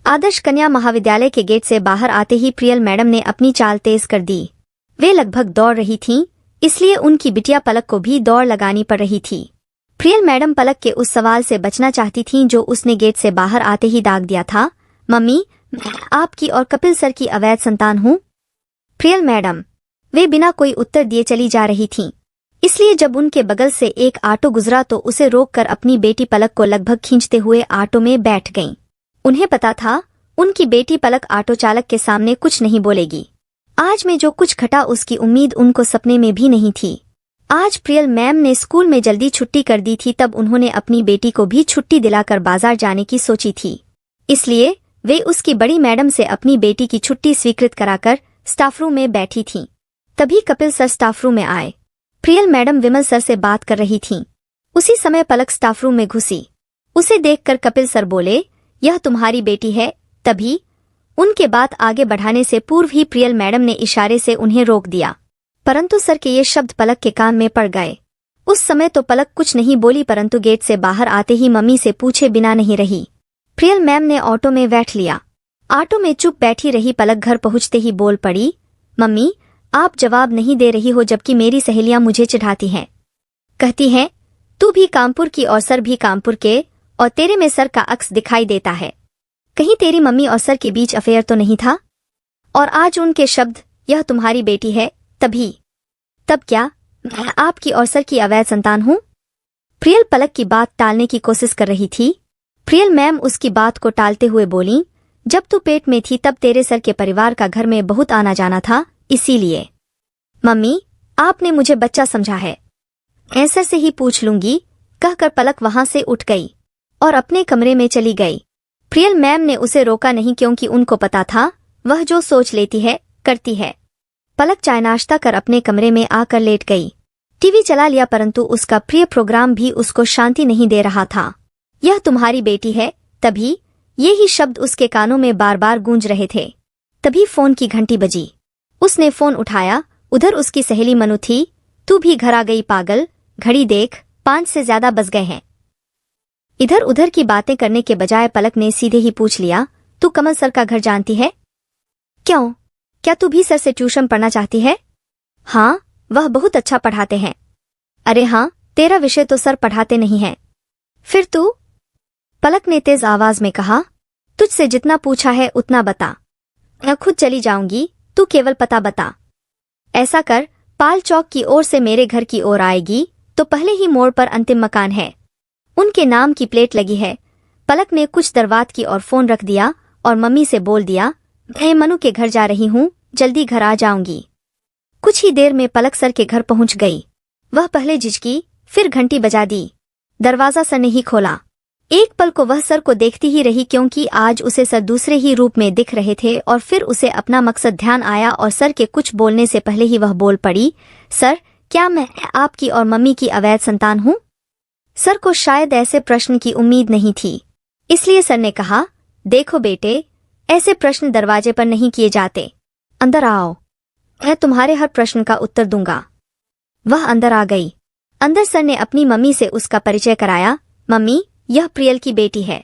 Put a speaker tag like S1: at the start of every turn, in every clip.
S1: आदर्श कन्या महाविद्यालय के गेट से बाहर आते ही प्रियल मैडम ने अपनी चाल तेज कर दी। वे लगभग दौड़ रही थीं, इसलिए उनकी बिटिया पलक को भी दौड़ लगानी पड़ रही थी। प्रियल मैडम पलक के उस सवाल से बचना चाहती थीं जो उसने गेट से बाहर आते ही दाग दिया था, मम्मी मैं आपकी और कपिल सर की अवैध संतान हूँ। प्रियल मैडम, वे बिना कोई उत्तर दिए चली जा रही थीं, इसलिए जब उनके बगल से एक ऑटो गुजरा तो उसे रोककर अपनी बेटी पलक को लगभग खींचते हुए ऑटो में बैठ गईं। उन्हें पता था उनकी बेटी पलक ऑटो चालक के सामने कुछ नहीं बोलेगी। आज में जो कुछ घटा उसकी उम्मीद उनको सपने में भी नहीं थी। आज प्रियल मैम ने स्कूल में जल्दी छुट्टी कर दी थी, तब उन्होंने अपनी बेटी को भी छुट्टी दिलाकर बाजार जाने की सोची थी। इसलिए वे उसकी बड़ी मैडम से अपनी बेटी की छुट्टी स्वीकृत कराकर स्टाफ रूम में बैठी थीं। तभी कपिल सर स्टाफ रूम में आए। प्रियल मैडम विमल सर से बात कर रही थीं। उसी समय पलक स्टाफ रूम में घुसी। उसे देखकर कपिल सर बोले, यह तुम्हारी बेटी है। तभी उनके बात आगे बढ़ाने से पूर्व ही प्रियल मैडम ने इशारे से उन्हें रोक दिया, परंतु सर के ये शब्द पलक के कान में पड़ गए। उस समय तो पलक कुछ नहीं बोली, परंतु गेट से बाहर आते ही मम्मी से पूछे बिना नहीं रही। प्रियल मैम ने ऑटो में बैठ लिया। ऑटो में चुप बैठी रही पलक घर पहुंचते ही बोल पड़ी, मम्मी आप जवाब नहीं दे रही हो, जबकि मेरी सहेलियां मुझे चिढ़ाती हैं। कहती हैं तू भी कानपुर की और सर भी कानपुर के, और तेरे में सर का अक्स दिखाई देता है। कहीं तेरी मम्मी और सर के बीच अफेयर तो नहीं था? और आज उनके शब्द, यह तुम्हारी बेटी है, तब क्या मैं आपकी और सर की अवैध संतान हूँ? प्रियल पलक की बात टालने की कोशिश कर रही थी। प्रियल मैम उसकी बात को टालते हुए बोली, जब तू पेट में थी तब तेरे सर के परिवार का घर में बहुत आना जाना था, इसीलिए। मम्मी आपने मुझे बच्चा समझा है, ऐसे से ही पूछ लूंगी, कहकर पलक वहां से उठ गई और अपने कमरे में चली गई। प्रियल मैम ने उसे रोका नहीं, क्योंकि उनको पता था वह जो सोच लेती है करती है। पलक चाय नाश्ता कर अपने कमरे में आकर लेट गई। टीवी चला लिया, परंतु उसका प्रिय प्रोग्राम भी उसको शांति नहीं दे रहा था। यह तुम्हारी बेटी है, तभी ये ही शब्द उसके कानों में बार बार गूंज रहे थे। तभी फोन की घंटी बजी। उसने फोन उठाया। उधर उसकी सहेली मनु थी। तू भी घर आ गई पागल, घड़ी देख, 5 से ज्यादा बज गए हैं। इधर उधर की बातें करने के बजाय पलक ने सीधे ही पूछ लिया, तू कमल सर का घर जानती है? क्यों, क्या तू भी सर से ट्यूशन पढ़ना चाहती है? हाँ, वह बहुत अच्छा पढ़ाते हैं। अरे हाँ, तेरा विषय तो सर पढ़ाते नहीं हैं। फिर तू? पलक ने तेज आवाज में कहा, तुझसे जितना पूछा है उतना बता। मैं खुद चली जाऊंगी, तू केवल पता बता। ऐसा कर, पाल चौक की ओर से मेरे घर की ओर आएगी तो पहले ही मोड़ पर अंतिम मकान है, उनके नाम की प्लेट लगी है। पलक ने कुछ देर बाद की और फोन रख दिया और मम्मी से बोल दिया, मैं मनु के घर जा रही हूँ, जल्दी घर आ जाऊंगी। कुछ ही देर में पलक सर के घर पहुंच गई। वह पहले झिझकी, फिर घंटी बजा दी। दरवाजा सर ने ही खोला। एक पल को वह सर को देखती ही रही, क्योंकि आज उसे सर दूसरे ही रूप में दिख रहे थे, और फिर उसे अपना मकसद ध्यान आया और सर के कुछ बोलने से पहले ही वह बोल पड़ी, सर क्या मैं आपकी और मम्मी की अवैध संतान हूँ? सर को शायद ऐसे प्रश्न की उम्मीद नहीं थी, इसलिए सर ने कहा, देखो बेटे, ऐसे प्रश्न दरवाजे पर नहीं किए जाते, अंदर आओ, मैं तुम्हारे हर प्रश्न का उत्तर दूंगा। वह अंदर आ गई। अंदर सर ने अपनी मम्मी से उसका परिचय कराया। मम्मी, यह प्रियल की बेटी है।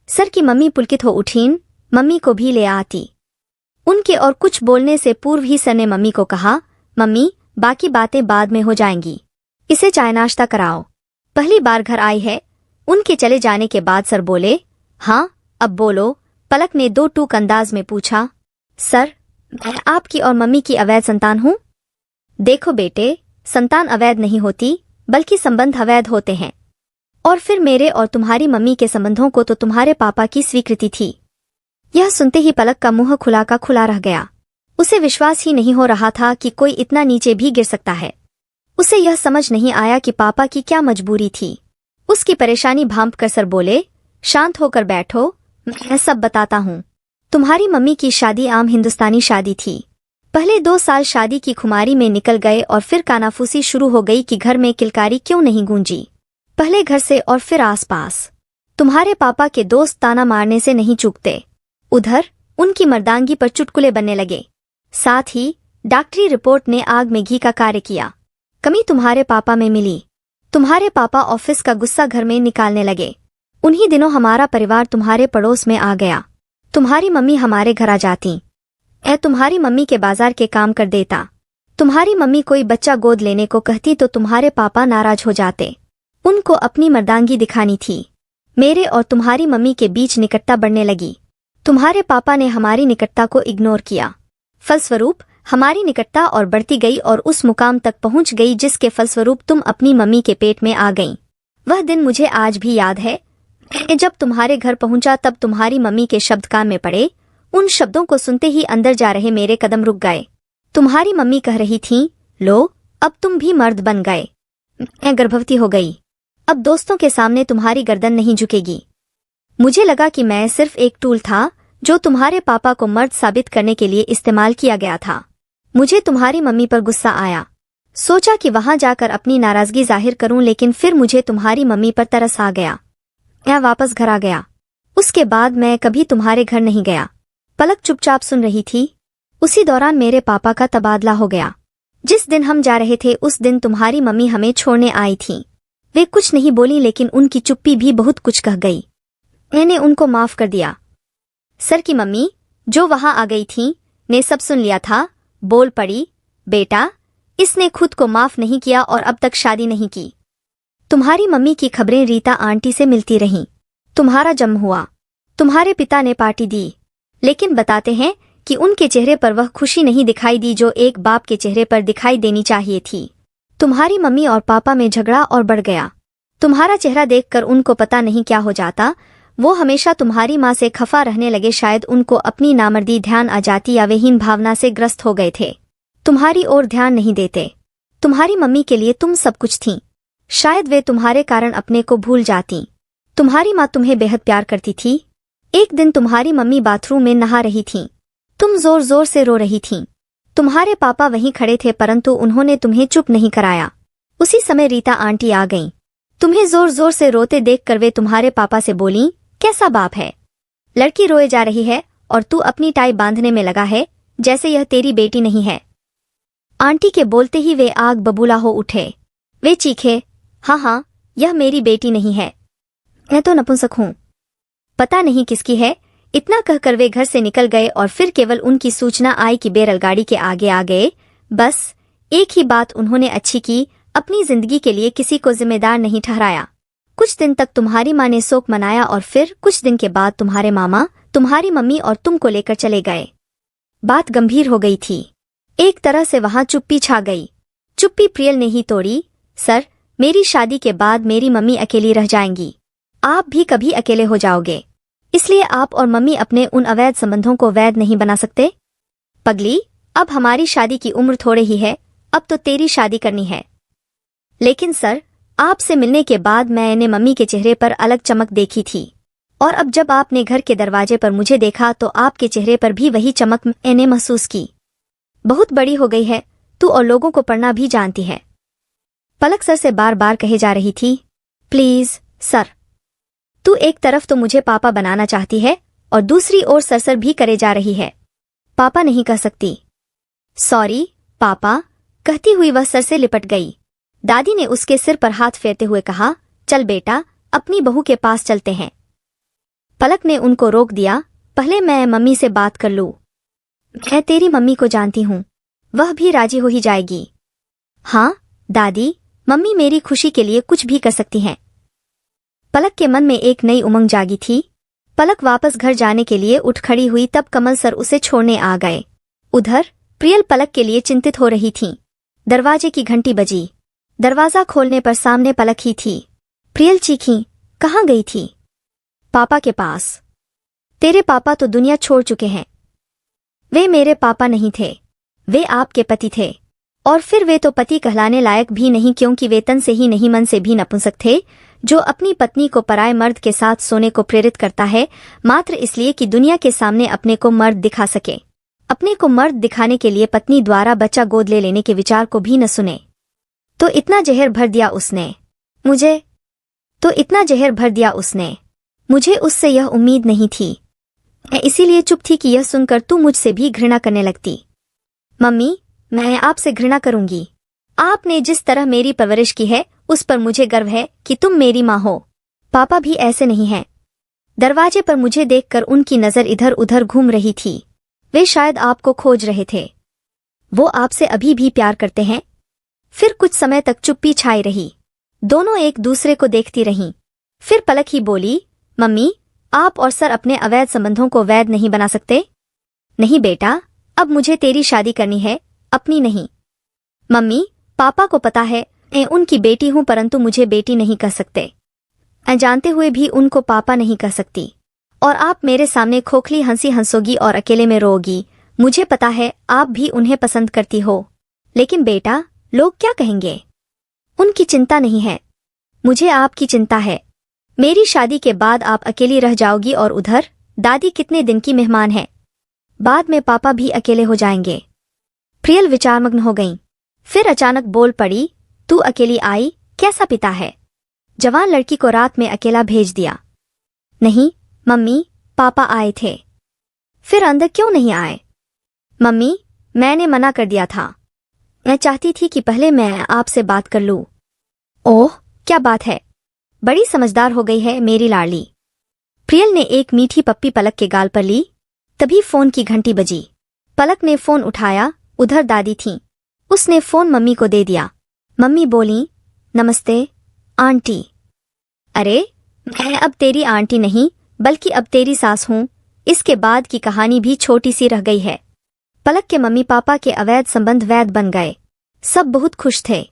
S1: सर की मम्मी पुलकित हो उठीं, मम्मी को भी ले आती। उनके और कुछ बोलने से पूर्व ही सर ने मम्मी को कहा, मम्मी बाकी बातें बाद में हो जाएंगी, इसे चाय नाश्ता कराओ, पहली बार घर आई है। उनके चले जाने के बाद सर बोले, हाँ अब बोलो। पलक ने 2 टूक अंदाज में पूछा, सर मैं आपकी और मम्मी की अवैध संतान हूँ? देखो बेटे, संतान अवैध नहीं होती, बल्कि संबंध अवैध होते हैं, और फिर मेरे और तुम्हारी मम्मी के संबंधों को तो तुम्हारे पापा की स्वीकृति थी। यह सुनते ही पलक का मुंह खुला का खुला रह गया। उसे विश्वास ही नहीं हो रहा था कि कोई इतना नीचे भी गिर सकता है। उसे यह समझ नहीं आया कि पापा की क्या मजबूरी थी। उसकी परेशानी भांप कर सर बोले, शांत होकर बैठो, मैं सब बताता हूँ। तुम्हारी मम्मी की शादी आम हिंदुस्तानी शादी थी। पहले 2 साल शादी की खुमारी में निकल गए और फिर कानाफूसी शुरू हो गई कि घर में किलकारी क्यों नहीं गूंजी। पहले घर से और फिर आसपास। तुम्हारे पापा के दोस्त ताना मारने से नहीं चूकते। उधर उनकी मर्दांगी पर चुटकुले बनने लगे। साथ ही डॉक्टरी रिपोर्ट ने आग में घी का कार्य किया। कमी तुम्हारे पापा में मिली। तुम्हारे पापा ऑफिस का गुस्सा घर में निकालने लगे। उन्हीं दिनों हमारा परिवार तुम्हारे पड़ोस में आ गया। तुम्हारी मम्मी हमारे घर आ जाती। तुम्हारी मम्मी के बाजार के काम कर देता। तुम्हारी मम्मी कोई बच्चा गोद लेने को कहती तो तुम्हारे पापा नाराज हो जाते। उनको अपनी मर्दांगी दिखानी थी। मेरे और तुम्हारी मम्मी के बीच निकटता बढ़ने लगी। तुम्हारे पापा ने हमारी निकटता को इग्नोर किया। फलस्वरूप हमारी निकटता और बढ़ती गई और उस मुकाम तक पहुंच गई जिसके फलस्वरूप तुम अपनी मम्मी के पेट में आ गईं। वह दिन मुझे आज भी याद है। जब तुम्हारे घर पहुंचा तब तुम्हारी मम्मी के शब्द कान में पड़े। उन शब्दों को सुनते ही अंदर जा रहे मेरे कदम रुक गए। तुम्हारी मम्मी कह रही थीं, लो अब तुम भी मर्द बन गए। मैं गर्भवती हो गई। अब दोस्तों के सामने तुम्हारी गर्दन नहीं झुकेगी। मुझे लगा कि मैं सिर्फ एक टूल था जो तुम्हारे पापा को मर्द साबित करने के लिए इस्तेमाल किया गया था। मुझे तुम्हारी मम्मी पर गुस्सा आया। सोचा कि वहां जाकर अपनी नाराजगी जाहिर करूं, लेकिन फिर मुझे तुम्हारी मम्मी पर तरस आ गया। मैं वापस घर आ गया। उसके बाद मैं कभी तुम्हारे घर नहीं गया। पलक चुपचाप सुन रही थी। उसी दौरान मेरे पापा का तबादला हो गया। जिस दिन हम जा रहे थे उस दिन तुम्हारी मम्मी हमें छोड़ने आई थी। वे कुछ नहीं बोली, लेकिन उनकी चुप्पी भी बहुत कुछ कह गई। मैंने उनको माफ कर दिया। सर की मम्मी, जो वहां आ गई थी, ने सब सुन लिया था। बोल पड़ी, बेटा इसने खुद को माफ नहीं किया और अब तक शादी नहीं की। तुम्हारी मम्मी की खबरें रीता आंटी से मिलती रहीं। तुम्हारा जन्म हुआ। तुम्हारे पिता ने पार्टी दी, लेकिन बताते हैं कि उनके चेहरे पर वह खुशी नहीं दिखाई दी जो एक बाप के चेहरे पर दिखाई देनी चाहिए थी। तुम्हारी मम्मी और पापा में झगड़ा और बढ़ गया। तुम्हारा चेहरा देखकर उनको पता नहीं क्या हो जाता। वो हमेशा तुम्हारी माँ से खफा रहने लगे। शायद उनको अपनी नामर्दी ध्यान आ जाती या वे हीन भावना से ग्रस्त हो गए थे। तुम्हारी ओर ध्यान नहीं देते। तुम्हारी मम्मी के लिए तुम सब कुछ थीं। शायद वे तुम्हारे कारण अपने को भूल जाती। तुम्हारी माँ तुम्हें बेहद प्यार करती थी। एक दिन तुम्हारी मम्मी बाथरूम में नहा रही थीं। तुम जोर जोर से रो रही थीं। तुम्हारे पापा वहीं खड़े थे, परंतु उन्होंने तुम्हें चुप नहीं कराया। उसी समय रीता आंटी आ गईं। तुम्हें जोर जोर से रोते देखकर वे तुम्हारे पापा से बोलीं, कैसा बाप है, लड़की रोए जा रही है और तू अपनी टाई बांधने में लगा है, जैसे यह तेरी बेटी नहीं है। आंटी के बोलते ही वे आग बबूला हो उठे। वे चीखे, हाँ, यह मेरी बेटी नहीं है, मैं तो नपुंसक हूँ, पता नहीं किसकी है। इतना कहकर वे घर से निकल गए और फिर केवल उनकी सूचना आई कि बैलगाड़ी के आगे आ गए। बस एक ही बात उन्होंने अच्छी की, अपनी जिंदगी के लिए किसी को जिम्मेदार नहीं ठहराया। कुछ दिन तक तुम्हारी माँ ने शोक मनाया और फिर कुछ दिन के बाद तुम्हारे मामा, तुम्हारी मम्मी और तुमको लेकर चले गए। बात गंभीर हो गई थी। एक तरह से वहां चुप्पी छा गई। चुप्पी प्रियल ने ही तोड़ी। सर, मेरी शादी के बाद मेरी मम्मी अकेली रह जाएंगी। आप भी कभी अकेले हो जाओगे, इसलिए आप और मम्मी अपने उन अवैध संबंधों को वैध नहीं बना सकते। पगली, अब हमारी शादी की उम्र थोड़े ही है, अब तो तेरी शादी करनी है। लेकिन सर, आपसे मिलने के बाद मैंने मम्मी के चेहरे पर अलग चमक देखी थी, और अब जब आपने घर के दरवाजे पर मुझे देखा तो आपके चेहरे पर भी वही चमक मैंने महसूस की। बहुत बड़ी हो गई है तू और लोगों को पढ़ना भी जानती है। पलक सर से बार बार कहे जा रही थी, प्लीज सर। तू एक तरफ तो मुझे पापा बनाना चाहती है और दूसरी ओर सरसर भी करे जा रही है। पापा नहीं कह सकती। सॉरी पापा, कहती हुई वह सर से लिपट गई। दादी ने उसके सिर पर हाथ फेरते हुए कहा, चल बेटा, अपनी बहू के पास चलते हैं। पलक ने उनको रोक दिया, पहले मैं मम्मी से बात कर लूं। मैं तेरी मम्मी को जानती हूँ, वह भी राजी हो ही जाएगी। हाँ दादी, मम्मी मेरी खुशी के लिए कुछ भी कर सकती हैं। पलक के मन में एक नई उमंग जागी थी। पलक वापस घर जाने के लिए उठ खड़ी हुई तब कमल सर उसे छोड़ने आ गए। उधर प्रियल पलक के लिए चिंतित हो रही थीं। दरवाजे की घंटी बजी। दरवाजा खोलने पर सामने पलक ही थी। प्रियल चीखी, कहाँ गई थी? पापा के पास। तेरे पापा तो दुनिया छोड़ चुके हैं। वे मेरे पापा नहीं थे, वे आपके पति थे। और फिर वे तो पति कहलाने लायक भी नहीं, क्योंकि वे तन से ही नहीं मन से भी नपुंसक थे, जो अपनी पत्नी को पराये मर्द के साथ सोने को प्रेरित करता है मात्र इसलिए कि दुनिया के सामने अपने को मर्द दिखा सके। अपने को मर्द दिखाने के लिए पत्नी द्वारा बच्चा गोद ले लेने के विचार को भी न सुने। तो इतना जहर भर दिया उसने मुझे। मुझे उससे यह उम्मीद नहीं थी। मैं इसीलिए चुप थी कि यह सुनकर तू मुझसे भी घृणा करने लगती। मम्मी, मैं आपसे घृणा करूंगी। आपने जिस तरह मेरी परवरिश की है उस पर मुझे गर्व है कि तुम मेरी माँ हो। पापा भी ऐसे नहीं हैं। दरवाजे पर मुझे देखकर उनकी नजर इधर उधर घूम रही थी। वे शायद आपको खोज रहे थे। वो आपसे अभी भी प्यार करते हैं? फिर कुछ समय तक चुप्पी छाई रही। दोनों एक दूसरे को देखती रहीं। फिर पलक ही बोली, मम्मी, आप और सर अपने अवैध संबंधों को वैध नहीं बना सकते? नहीं बेटा, अब मुझे तेरी शादी करनी है, अपनी नहीं। मम्मी, पापा को पता है मैं उनकी बेटी हूं, परंतु मुझे बेटी नहीं कह सकते। मैं जानते हुए भी उनको पापा नहीं कह सकती। और आप मेरे सामने खोखली हंसी हंसोगी और अकेले में रोगी। मुझे पता है आप भी उन्हें पसंद करती हो, लेकिन बेटा, लोग क्या कहेंगे? उनकी चिंता नहीं है, मुझे आपकी चिंता है। मेरी शादी के बाद आप अकेली रह जाओगी और उधर दादी कितने दिन की मेहमान है। बाद में पापा भी अकेले हो जाएंगे। प्रियल विचारमग्न हो गईं। फिर अचानक बोल पड़ी, तू अकेली आई, कैसा पिता है? जवान लड़की को रात में अकेला भेज दिया। नहीं मम्मी, पापा आए थे। फिर अंदर क्यों नहीं आए? मम्मी, मैंने मना कर दिया था। मैं चाहती थी कि पहले मैं आपसे बात कर लूं। ओह, क्या बात है, बड़ी समझदार हो गई है मेरी लाडली। प्रियल ने एक मीठी पप्पी पलक के गाल पर ली। तभी फोन की घंटी बजी। पलक ने फोन उठाया। उधर दादी थीं। उसने फोन मम्मी को दे दिया। मम्मी बोली, नमस्ते आंटी। अरे, मैं अब तेरी आंटी नहीं बल्कि अब तेरी सास हूं। इसके बाद की कहानी भी छोटी सी रह गई है। पलक के मम्मी पापा के अवैध संबंध वैध बन गए। सब बहुत खुश थे।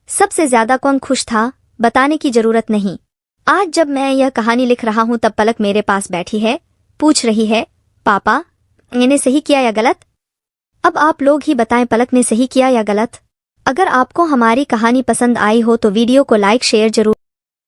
S1: सबसे ज्यादा कौन खुश था, बताने की जरूरत नहीं। आज जब मैं यह कहानी लिख रहा हूं तब पलक मेरे पास बैठी है, पूछ रही है, पापा, मैंने सही किया या गलत? अब आप लोग ही बताएं, पलक ने सही किया या गलत? अगर आपको हमारी कहानी पसंद आई हो तो वीडियो को लाइक शेयर जरूर